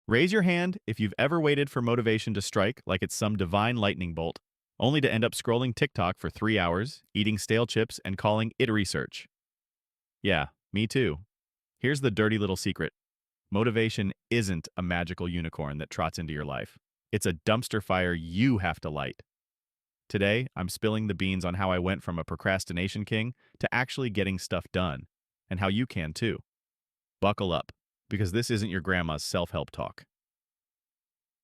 Raise your hand if you've ever waited for motivation to strike like it's some divine lightning bolt, only to end up scrolling TikTok for 3 hours, eating stale chips, and calling it research. Yeah, me too. Here's the dirty little secret. Motivation isn't a magical unicorn that trots into your life. It's a dumpster fire you have to light. Today, I'm spilling the beans on how I went from a procrastination king to actually getting stuff done, and how you can too. Buckle up, because this isn't your grandma's self-help talk.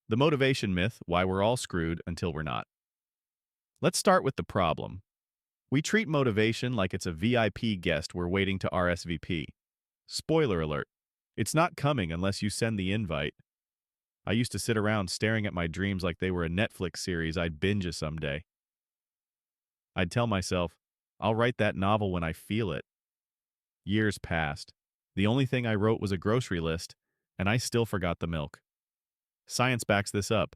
The motivation myth, why we're all screwed until we're not. Let's start with the problem. We treat motivation like it's a VIP guest we're waiting to RSVP. Spoiler alert, it's not coming unless you send the invite. I used to sit around staring at my dreams like they were a Netflix series I'd binge someday. I'd tell myself, I'll write that novel when I feel it. Years passed. The only thing I wrote was a grocery list, and I still forgot the milk. Science backs this up.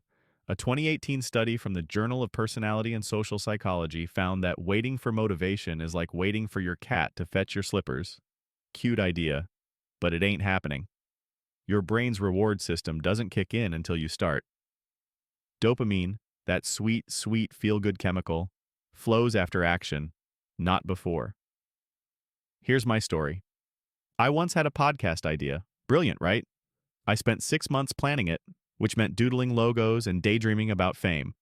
A 2018 study from the Journal of Personality and Social Psychology found that waiting for motivation is like waiting for your cat to fetch your slippers. Cute idea, but it ain't happening. Your brain's reward system doesn't kick in until you start. Dopamine, that sweet, sweet feel-good chemical, flows after action, not before. Here's my story. I once had a podcast idea. Brilliant, right? I spent 6 months planning it, which meant doodling logos and daydreaming about fame.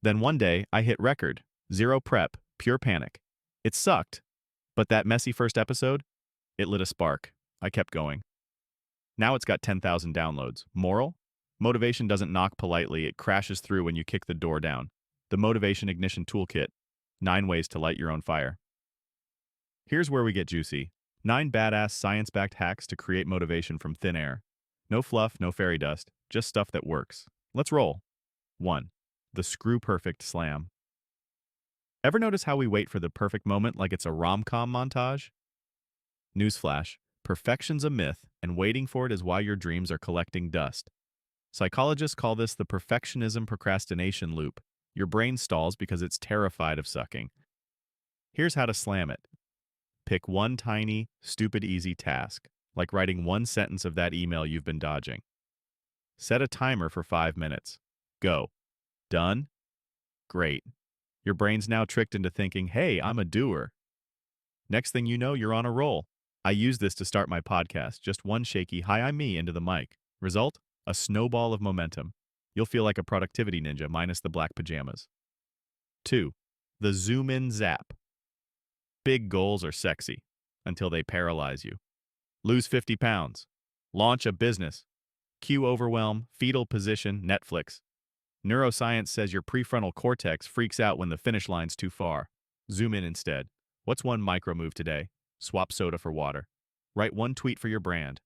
Then one day, I hit record. Zero prep, pure panic. It sucked. But that messy first episode, it lit a spark. I kept going. Now it's got 10,000 downloads. Moral? Motivation doesn't knock politely, it crashes through when you kick the door down. The Motivation Ignition Toolkit. 9 ways to light your own fire. Here's where we get juicy. 9 badass science-backed hacks to create motivation from thin air. No fluff, no fairy dust, just stuff that works. Let's roll. 1. The screw-perfect slam. Ever notice how we wait for the perfect moment like it's a rom-com montage? Newsflash, perfection's a myth, and waiting for it is why your dreams are collecting dust. Psychologists call this the perfectionism procrastination loop. Your brain stalls because it's terrified of sucking. Here's how to slam it. Pick one tiny, stupid easy task, like writing one sentence of that email you've been dodging. Set a timer for 5 minutes. Go. Done? Great. Your brain's now tricked into thinking, hey, I'm a doer. Next thing you know, you're on a roll. I use this to start my podcast, just one shaky hi, I'm me into the mic. Result? A snowball of momentum. You'll feel like a productivity ninja minus the black pajamas. 2. The zoom in zap. Big goals are sexy until they paralyze you. Lose 50 pounds. Launch a business. Cue overwhelm, fetal position, Netflix. Neuroscience says your prefrontal cortex freaks out when the finish line's too far. Zoom in instead. What's one micro move today? Swap soda for water. Write one tweet for your brand.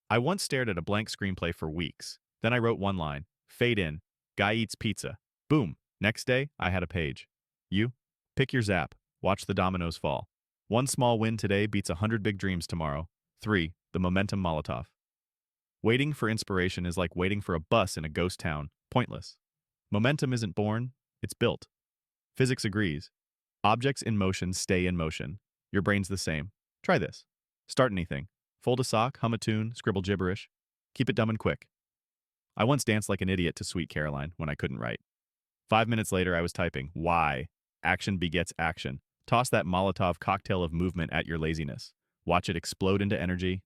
I once stared at a blank screenplay for weeks. Then I wrote one line. Fade in. Guy eats pizza. Boom. Next day, I had a page. You? Pick your zap. Watch the dominoes fall. One small win today beats 100 big dreams tomorrow. 3. The momentum Molotov. Waiting for inspiration is like waiting for a bus in a ghost town. Pointless. Momentum isn't born, it's built. Physics agrees. Objects in motion stay in motion. Your brain's the same. Try this. Start anything. Fold a sock, hum a tune, scribble gibberish. Keep it dumb and quick. I once danced like an idiot to Sweet Caroline when I couldn't write. 5 minutes later, I was typing, why? Action begets action. Toss that Molotov cocktail of movement at your laziness. Watch it explode into energy.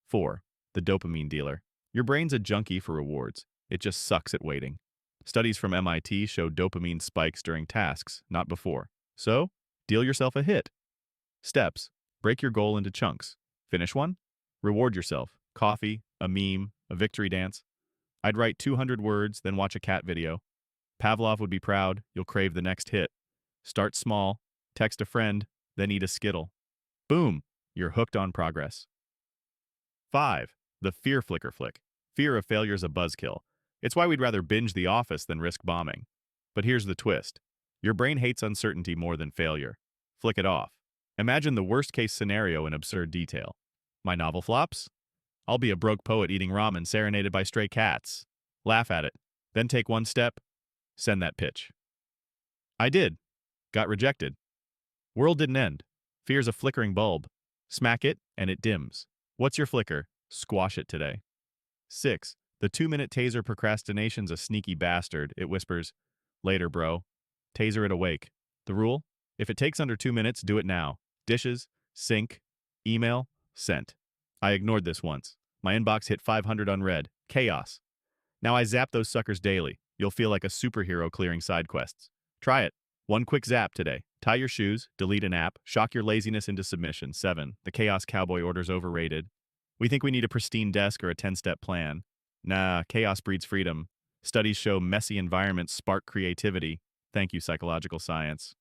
4. The dopamine dealer. Your brain's a junkie for rewards. It just sucks at waiting. Studies from MIT show dopamine spikes during tasks, not before. So, deal yourself a hit. Steps. Break your goal into chunks. Finish one? Reward yourself. Coffee, a meme, a victory dance. I'd write 200 words, then watch a cat video. Pavlov would be proud. You'll crave the next hit. Start small. Text a friend, then eat a Skittle. Boom! You're hooked on progress. 5. The fear flicker flick. Fear of failure is a buzzkill. It's why we'd rather binge The Office than risk bombing. But here's the twist. Your brain hates uncertainty more than failure. Flick it off. Imagine the worst-case scenario in absurd detail. My novel flops? I'll be a broke poet eating ramen serenaded by stray cats. Laugh at it. Then take one step. Send that pitch. I did. Got rejected. World didn't end. Fear's a flickering bulb. Smack it, and it dims. What's your flicker? Squash it today. 6. The 2-minute taser procrastination's a sneaky bastard. It whispers, "Later, bro." Taser it awake. The rule? If it takes under 2 minutes, do it now. Dishes, sink, email, sent. I ignored this once. My inbox hit 500 unread. Chaos. Now I zap those suckers daily. You'll feel like a superhero clearing side quests. Try it. One quick zap today. Tie your shoes, delete an app, shock your laziness into submission. 7. The Chaos Cowboy order's overrated. We think we need a pristine desk or a 10-step plan. Nah, chaos breeds freedom. Studies show messy environments spark creativity. Thank you, psychological science.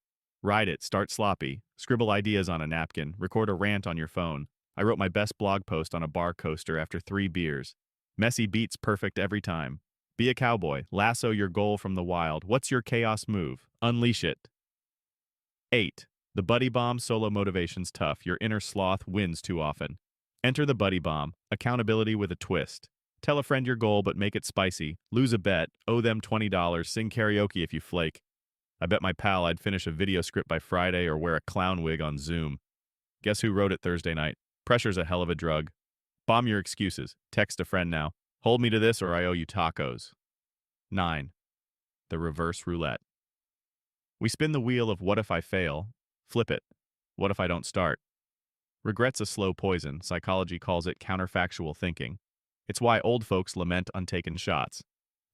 Ride it, start sloppy, scribble ideas on a napkin, record a rant on your phone. I wrote my best blog post on a bar coaster after 3 beers. Messy beats perfect every time. Be a cowboy, lasso your goal from the wild. What's your chaos move? Unleash it. 8. The buddy bomb solo motivation's tough. Your inner sloth wins too often. Enter the buddy bomb, accountability with a twist. Tell a friend your goal, but make it spicy. Lose a bet, owe them $20, sing karaoke if you flake. I bet my pal I'd finish a video script by Friday or wear a clown wig on Zoom. Guess who wrote it Thursday night? Pressure's a hell of a drug. Bomb your excuses. Text a friend now. Hold me to this or I owe you tacos. 9. The reverse roulette. We spin the wheel of what if I fail? Flip it. What if I don't start? Regret's a slow poison. Psychology calls it counterfactual thinking. It's why old folks lament untaken shots.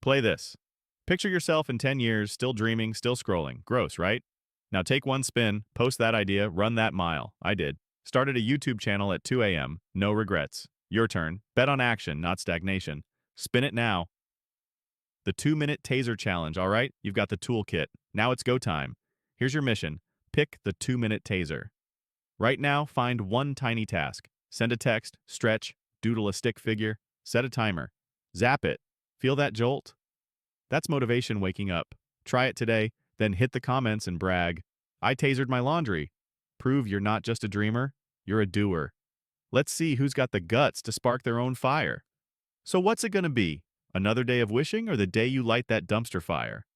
Play this. Picture yourself in 10 years, still dreaming, still scrolling. Gross, right? Now take one spin, post that idea, run that mile. I did. Started a YouTube channel at 2 a.m. No regrets. Your turn. Bet on action, not stagnation. Spin it now. The 2-minute taser challenge, all right? You've got the toolkit. Now it's go time. Here's your mission. Pick the 2-minute taser. Right now, find one tiny task. Send a text, stretch, doodle a stick figure, set a timer. Zap it. Feel that jolt? That's motivation waking up. Try it today, then hit the comments and brag. I tasered my laundry. Prove you're not just a dreamer, you're a doer. Let's see who's got the guts to spark their own fire. So what's it gonna be? Another day of wishing or the day you light that dumpster fire?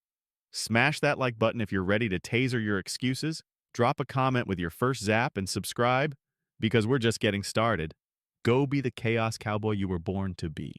Smash that like button if you're ready to taser your excuses. Drop a comment with your first zap and subscribe because we're just getting started. Go be the chaos cowboy you were born to be.